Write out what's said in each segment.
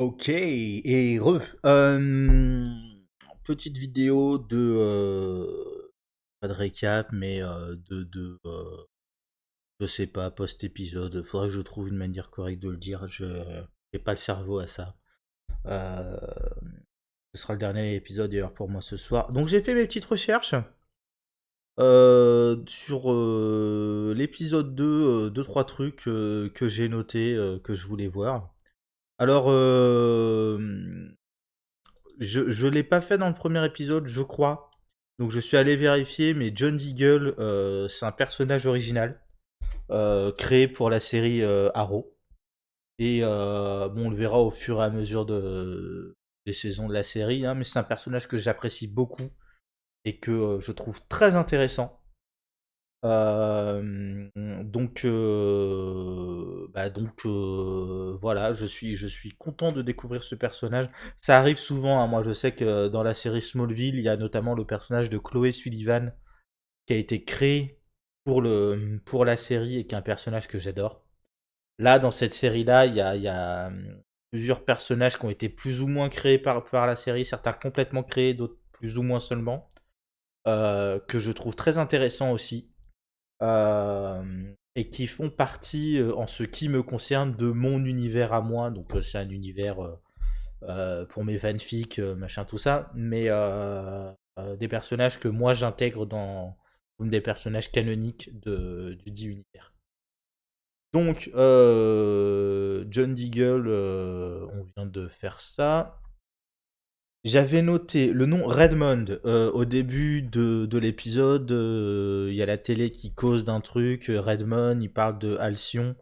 Ok, et petite vidéo pas de récap, mais je sais pas, post-épisode. Faudrait que je trouve une manière correcte de le dire. Je J'ai pas le cerveau à ça. Euh, Ce sera le dernier épisode d'ailleurs pour moi ce soir. Donc j'ai fait mes petites recherches sur l'épisode 2, deux trois trucs que j'ai notés, que je voulais voir. Alors, je l'ai pas fait dans le premier épisode, je crois. Donc je suis allé vérifier, mais John Deagle, c'est un personnage original créé pour la série Arrow. Et bon, on le verra au fur et à mesure des saisons de la série, hein, mais c'est un personnage que j'apprécie beaucoup et que je trouve très intéressant. Voilà, je suis content de découvrir ce personnage. Ça arrive souvent, hein. Moi je sais que dans la série Smallville, il y a notamment le personnage de Chloé Sullivan qui a été créé pour la série et qui est un personnage que j'adore. Là, dans cette série-là, il y a plusieurs personnages qui ont été plus ou moins créés par la série, certains complètement créés, d'autres plus ou moins seulement, que je trouve très intéressants aussi. Et qui font partie, en ce qui me concerne, de mon univers à moi. Donc c'est un univers pour mes fanfics, machin, tout ça, mais des personnages que moi j'intègre dans comme des personnages canoniques du dit univers. Donc, John Deagle, on vient de faire ça. J'avais noté le nom Redmond au début de l'épisode. Il y a la télé qui cause d'un truc. Redmond, il parle de Alcyon.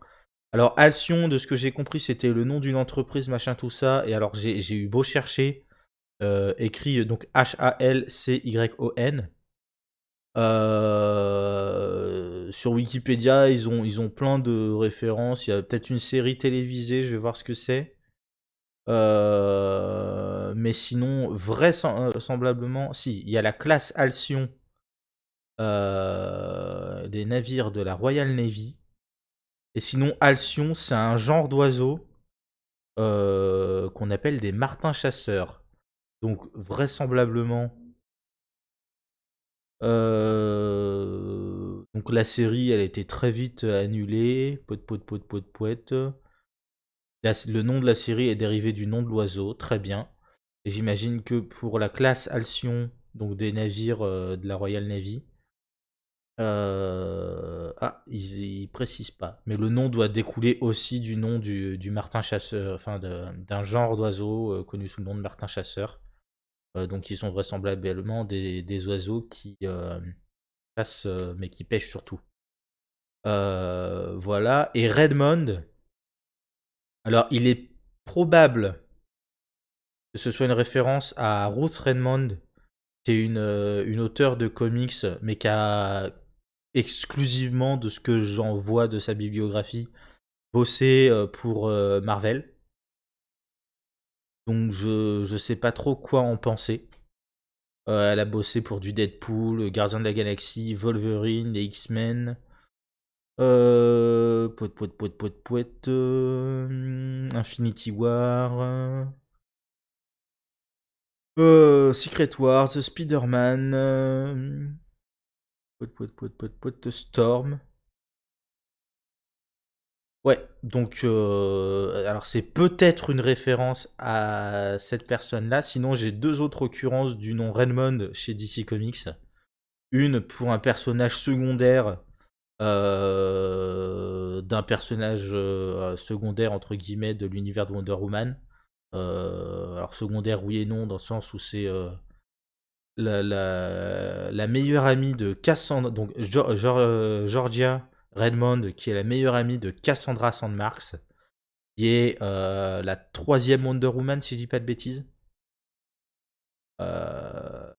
Alors, Alcyon, de ce que j'ai compris, c'était le nom d'une entreprise, machin, tout ça. Et alors, j'ai eu beau chercher, écrit donc Halcyon. Sur Wikipédia, ils ont plein de références. Il y a peut-être une série télévisée, je vais voir ce que c'est. Mais sinon, vraisemblablement, si, il y a la classe Alcyon des navires de la Royal Navy. Et sinon, Alcyon, c'est un genre d'oiseau qu'on appelle des martins chasseurs. Donc, vraisemblablement, donc la série, elle a été très vite annulée. Poète, poète, poète, poète, poète. Le nom de la série est dérivé du nom de l'oiseau, très bien. Et j'imagine que pour la classe Alcyon, donc des navires de la Royal Navy, ils précisent pas. Mais le nom doit découler aussi du nom du martin chasseur, enfin d'un genre d'oiseau connu sous le nom de martin chasseur. Donc ils sont vraisemblablement des oiseaux qui chassent, mais qui pêchent surtout. Voilà. Et Redmond, alors il est probable que ce soit une référence à Ruth Redmond, qui est une auteure de comics, mais qui a exclusivement, de ce que j'en vois de sa bibliographie, bossé pour Marvel. Donc je sais pas trop quoi en penser. Elle a bossé pour du Deadpool, Gardien de la Galaxie, Wolverine, les X-Men. Poète, poète, poète, poète, poète. Infinity War. Secret Wars, Spider-Man. Poète, poète, poète, poète, poète, Storm. Ouais, donc alors c'est peut-être une référence à cette personne-là. Sinon, j'ai deux autres occurrences du nom Redmond chez DC Comics. Une pour un personnage secondaire d'un personnage secondaire entre guillemets de l'univers de Wonder Woman. Alors secondaire oui et non dans le sens où c'est la meilleure amie de Cassandra, donc Georgia Redmond, qui est la meilleure amie de Cassandra Sandmarks, qui est la troisième Wonder Woman, si je dis pas de bêtises.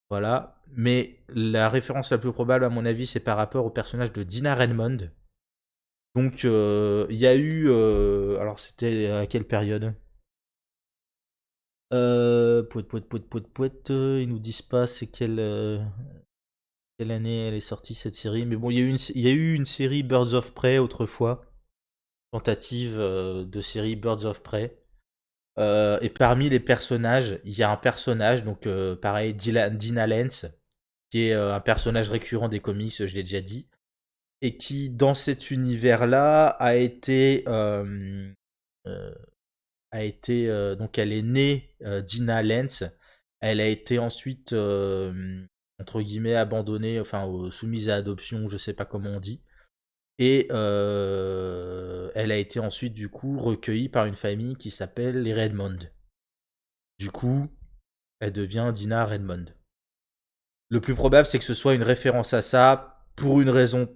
Voilà. Mais la référence la plus probable, à mon avis, c'est par rapport au personnage de Dina Redmond. Donc, il y a eu. Alors, c'était à quelle période Pouet, pouet, pouet, pouet, pouet. Ils nous disent pas c'est quelle année elle est sortie cette série. Mais bon, il y a eu une série Birds of Prey autrefois. Tentative de série Birds of Prey. Et parmi les personnages, il y a un personnage, donc pareil, Dina Lance, qui est un personnage récurrent des comics, je l'ai déjà dit, et qui, dans cet univers-là, euh, donc elle est née Dina Lance, elle a été ensuite, entre guillemets, abandonnée, enfin, soumise à adoption, je sais pas comment on dit, et elle a été ensuite, du coup, recueillie par une famille qui s'appelle les Redmond. Du coup, elle devient Dina Redmond. Le plus probable, c'est que ce soit une référence à ça, pour une raison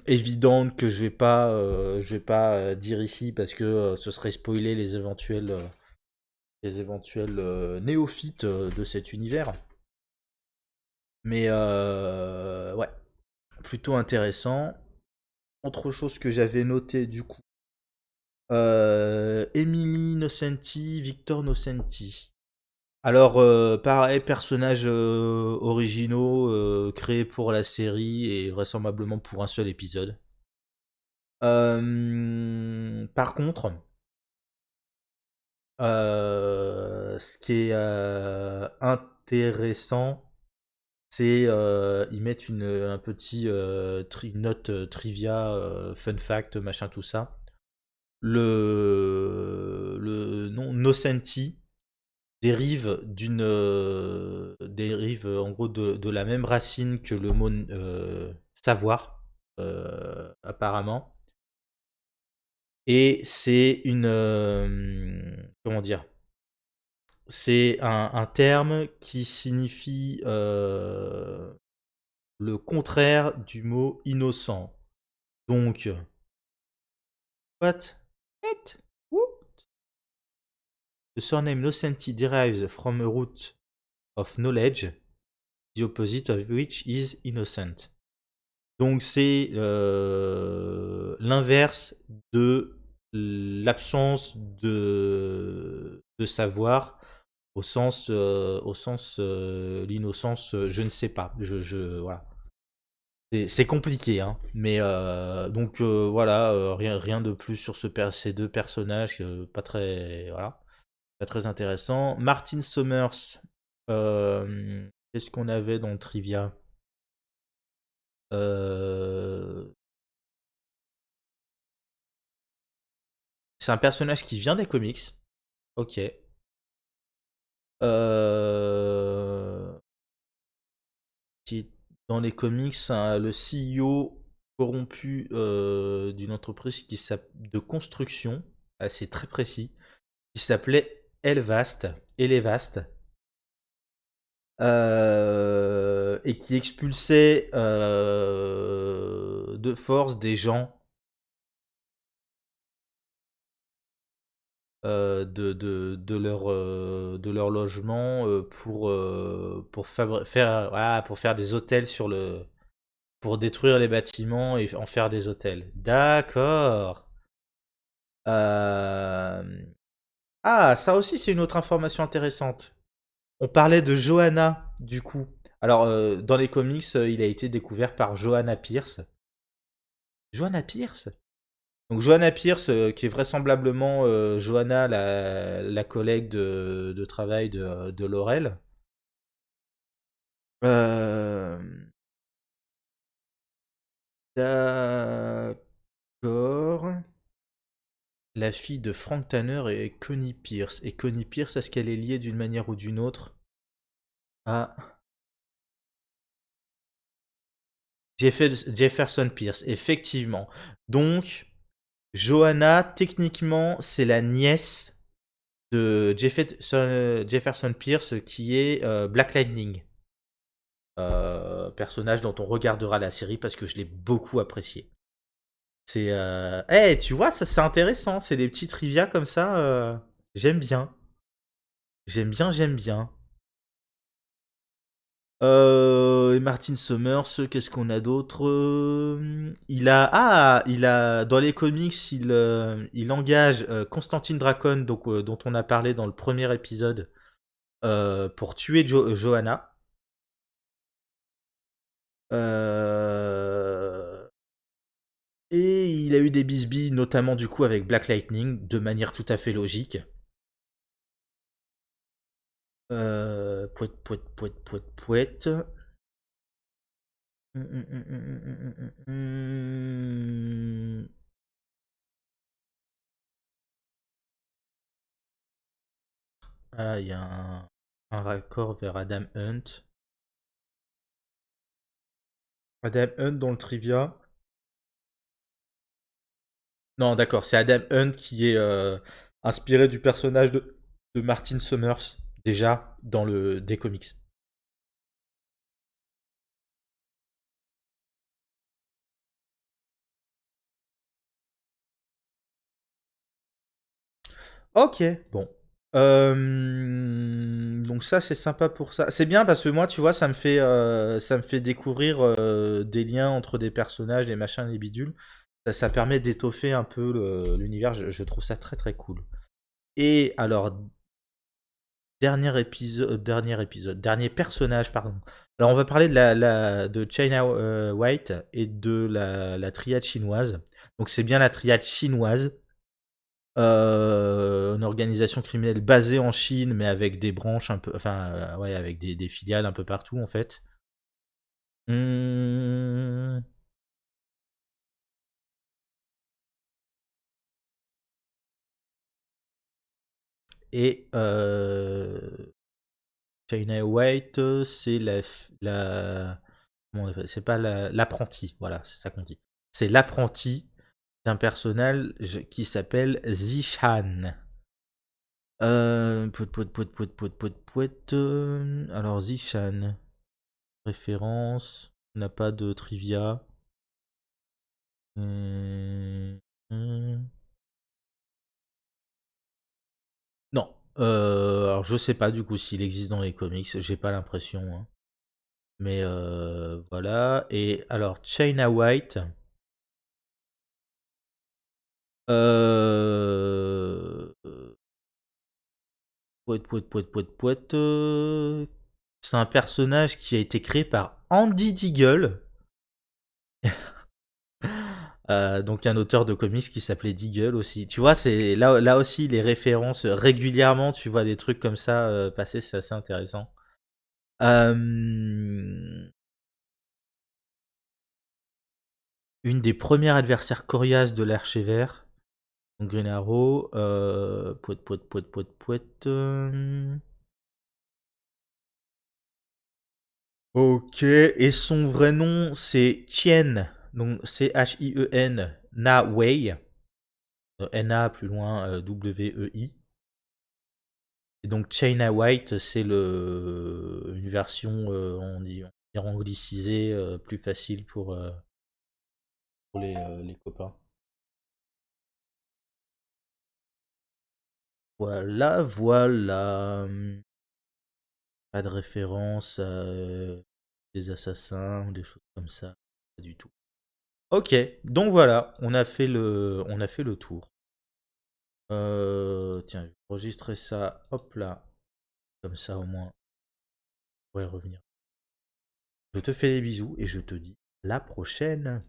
évidente que je vais pas dire ici, parce que ce serait spoiler les éventuels néophytes de cet univers. Mais ouais, plutôt intéressant. Autre chose que j'avais noté du coup, Emily Nocenti, Victor Nocenti. Alors, pareil, personnages originaux créés pour la série et vraisemblablement pour un seul épisode. Par contre, ce qui est intéressant, c'est ils mettent un petit note trivia, fun fact, machin, tout ça. Le nom Nocenti dérive en gros de la même racine que le mot savoir, apparemment. Et c'est comment dire, c'est un terme qui signifie le contraire du mot innocent. Donc, what? What? What? The surname Nocenti derives from a root of knowledge, the opposite of which is innocent. Donc c'est l'inverse de l'absence de savoir au sens l'innocence, je ne sais pas. Voilà. C'est compliqué, hein. Mais donc voilà, rien de plus sur ces deux personnages, pas très voilà, pas très intéressant. Martin Summers, qu'est-ce qu'on avait dans le trivia? Euh, c'est un personnage qui vient des comics. Ok. Euh, qui est dans les comics, hein, le CEO corrompu d'une entreprise de construction, c'est très précis, qui s'appelait Elevast, et qui expulsait de force des gens de leur logement pour faire des hôtels pour détruire les bâtiments et en faire des hôtels. D'accord. Euh, Ah, ça aussi c'est une autre information intéressante. On parlait de Johanna du coup. Alors dans les comics, il a été découvert par Johanna Pierce. Johanna Pierce. Donc Johanna Pierce, qui est vraisemblablement Johanna, la collègue de travail de Laurel. Euh, D'accord. La fille de Frank Tanner et Connie Pierce. Et Connie Pierce, est-ce qu'elle est liée d'une manière ou d'une autre à Jefferson Pierce? Effectivement. Donc, Johanna, techniquement, c'est la nièce de Jefferson Pierce qui est Black Lightning. Personnage dont on regardera la série parce que je l'ai beaucoup apprécié. C'est. Tu vois, ça c'est intéressant. C'est des petits trivia comme ça. J'aime bien. J'aime bien, j'aime bien. Et Martin Summers, qu'est-ce qu'on a d'autre? Il a dans les comics, il engage Constantine Dracon, donc dont on a parlé dans le premier épisode, pour tuer Johanna. Euh, Et il a eu des bisbilles, notamment du coup avec Black Lightning, de manière tout à fait logique. Pouet, pouet, pouet, pouet, pouet. Ah, il y a un raccord vers Adam Hunt. Adam Hunt dans le trivia. Non, d'accord, c'est Adam Hunt qui est inspiré du personnage de Martin Summers, déjà, dans des comics. Ok, bon. Donc ça, c'est sympa pour ça. C'est bien parce que moi, tu vois, ça me fait découvrir des liens entre des personnages, des machins, des bidules. Ça permet d'étoffer un peu l'univers. Je trouve ça très très cool. Et alors, dernier personnage, pardon. Alors, on va parler de China White et de la triade chinoise. Donc, c'est bien la triade chinoise, une organisation criminelle basée en Chine, mais avec des branches un peu, enfin, ouais, avec des filiales un peu partout en fait. Hum, Et China White, c'est c'est pas l'apprenti, voilà, c'est ça qu'on dit. C'est l'apprenti d'un personnage qui s'appelle Zishan. Pouet, pouet, pouet, pouet, pouet, pouet, pouet, alors Zishan, référence, on n'a pas de trivia. Hum, hum. Non. Alors je sais pas du coup s'il existe dans les comics, j'ai pas l'impression, hein. Mais voilà. Et alors China White. Euh... Pouet, pouet, pouet, pouet, pouet. C'est un personnage qui a été créé par Andy Deagle. Donc un auteur de comics qui s'appelait Deagle aussi. Tu vois, c'est là aussi les références régulièrement. Tu vois des trucs comme ça passer, c'est assez intéressant. Euh, Une des premières adversaires coriaces de l'Archer-Vert. Donc Green Arrow. Pouet, pouet, pouet, pouet, pouet. Ok. Et son vrai nom, c'est Chien. Donc Chien Na Wei. Na plus loin Wei. Et donc China White, c'est une version, on dirait anglicisée, plus facile pour les copains. Voilà, voilà. Pas de référence à des assassins ou des choses comme ça. Pas du tout. Ok, donc voilà, on a fait le tour. Tiens, je vais enregistrer ça, hop là, comme ça au moins, on pourrait revenir. Je te fais des bisous et je te dis la prochaine.